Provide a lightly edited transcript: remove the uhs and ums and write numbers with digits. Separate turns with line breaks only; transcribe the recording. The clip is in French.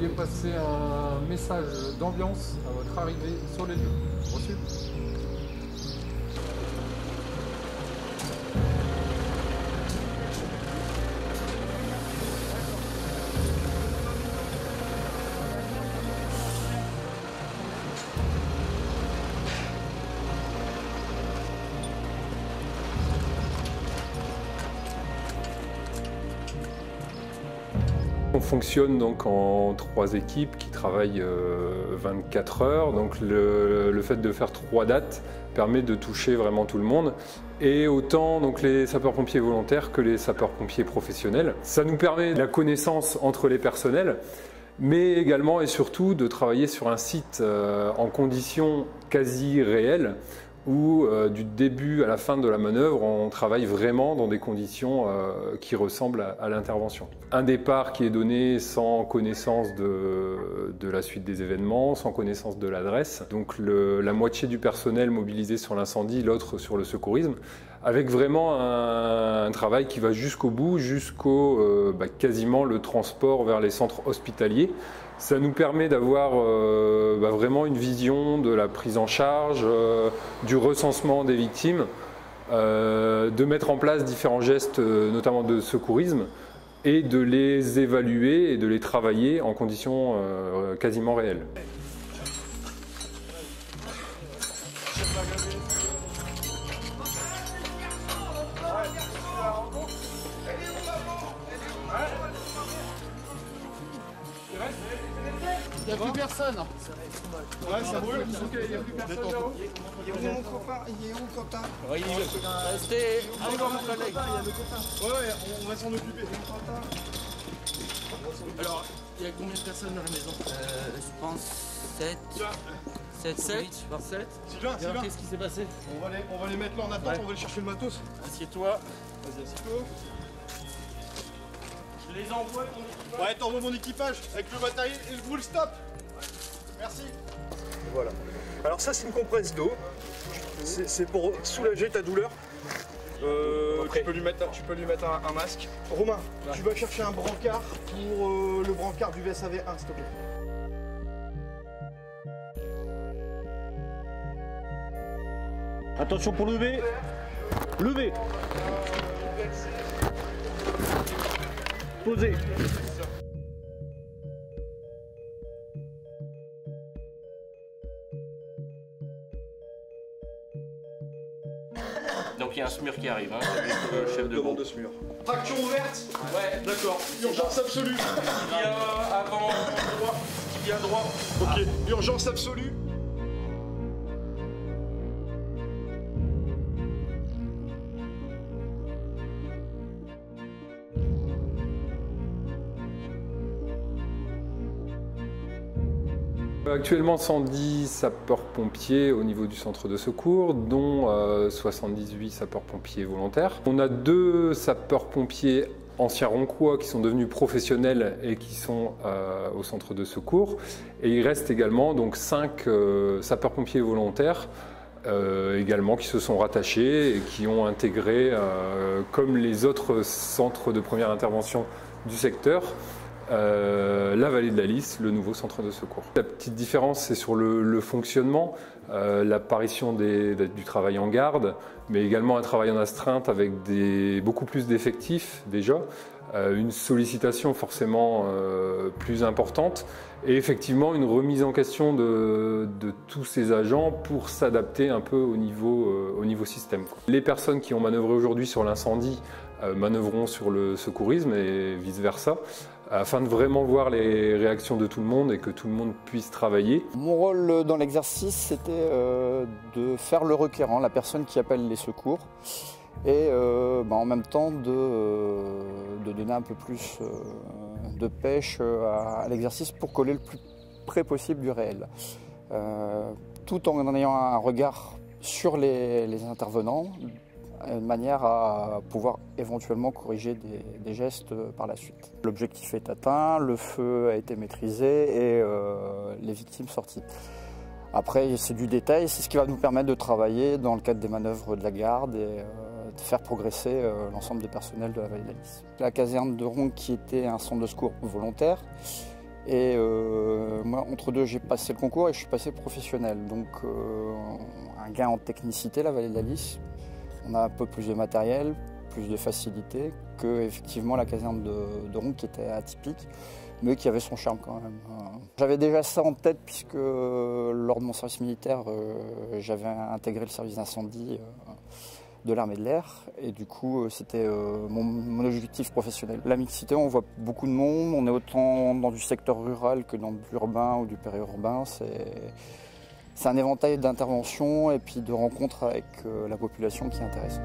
veuillez passer un message d'ambiance à votre arrivée sur les lieux. Reçu.
On fonctionne donc en 3 équipes qui travaillent 24 heures. Donc le fait de faire 3 dates permet de toucher vraiment tout le monde. Et autant donc les sapeurs-pompiers volontaires que les sapeurs-pompiers professionnels. Ça nous permet la connaissance entre les personnels, mais également et surtout de travailler sur un site en conditions quasi réelles, où du début à la fin de la manœuvre, on travaille vraiment dans des conditions qui ressemblent à l'intervention. Un départ qui est donné sans connaissance de la suite des événements, sans connaissance de l'adresse. Donc la moitié du personnel mobilisé sur l'incendie, l'autre sur le secourisme, avec vraiment un travail qui va jusqu'au bout, jusqu'au quasiment le transport vers les centres hospitaliers. Ça nous permet d'avoir vraiment une vision de la prise en charge, du recensement des victimes, de mettre en place différents gestes, notamment de secourisme, et de les évaluer et de les travailler en conditions quasiment réelles.
Il n'y a plus personne. Ouais, ça brûle. Ok, il n'y a plus personne là-haut.
Il est où mon copain? Il est où le copain?
Restez. Allez voir mon collègue.
Ouais, on va s'en occuper.
Alors, il y a combien de personnes dans la maison?
Je pense 7. 7,
7.
Sylvain,
Qu'est-ce qui s'est passé?
on va les mettre là en attente,
Ouais.
on va aller chercher le matos.
Assieds-toi.
Vas-y, assieds-toi.
Je les envoie.
Ouais, t'envoies mon équipage avec le matériel et le full stop. Merci. Voilà. Alors ça, c'est une compresse d'eau. C'est pour soulager ta douleur. Tu peux lui mettre un masque. Romain, tu vas chercher un brancard pour le brancard du VSAV1, s'il te plaît.
Attention pour lever. Lever. Posez.
Donc il y a un SMUR qui arrive, hein, le chef de
Demande
groupe.
de SMUR. Traction ouverte.
Ouais,
D'accord. Urgence absolue.
il y a avant, droit, il y a droit.
Ok. Urgence absolue.
Actuellement 110 sapeurs-pompiers au niveau du centre de secours, dont 78 sapeurs-pompiers volontaires. On a 2 sapeurs-pompiers anciens roncois qui sont devenus professionnels et qui sont au centre de secours. Et il reste également donc 5 sapeurs-pompiers volontaires également qui se sont rattachés et qui ont intégré, comme les autres centres de première intervention du secteur, la vallée de la Lys, le nouveau centre de secours. La petite différence, c'est sur le fonctionnement, l'apparition du travail en garde, mais également un travail en astreinte avec beaucoup plus d'effectifs déjà, une sollicitation forcément plus importante et effectivement une remise en question de tous ces agents pour s'adapter un peu au niveau système. Les personnes qui ont manœuvré aujourd'hui sur l'incendie manœuvreront sur le secourisme et vice-versa, afin de vraiment voir les réactions de tout le monde et que tout le monde puisse travailler.
Mon rôle dans l'exercice, c'était de faire le requérant, la personne qui appelle les secours, et en même temps de donner un peu plus de pêche à l'exercice pour coller le plus près possible du réel, tout en ayant un regard sur les intervenants, de manière à pouvoir éventuellement corriger des gestes par la suite. L'objectif est atteint, le feu a été maîtrisé et les victimes sorties. Après, c'est du détail, c'est ce qui va nous permettre de travailler dans le cadre des manœuvres de la garde et de faire progresser l'ensemble des personnels de la vallée de la Lys. La caserne de Ronques, qui était un centre de secours volontaire, Et moi, entre deux, j'ai passé le concours et je suis passé professionnel. Donc un gain en technicité, la vallée de la Lys. On a un peu plus de matériel, plus de facilité que effectivement la caserne de Ronques qui était atypique, mais qui avait son charme quand même. J'avais déjà ça en tête puisque lors de mon service militaire, j'avais intégré le service d'incendie de l'armée de l'air et du coup c'était mon objectif professionnel. La mixité, on voit beaucoup de monde, on est autant dans du secteur rural que dans l'urbain ou du périurbain. C'est un éventail d'interventions et puis de rencontres avec la population qui est intéressant.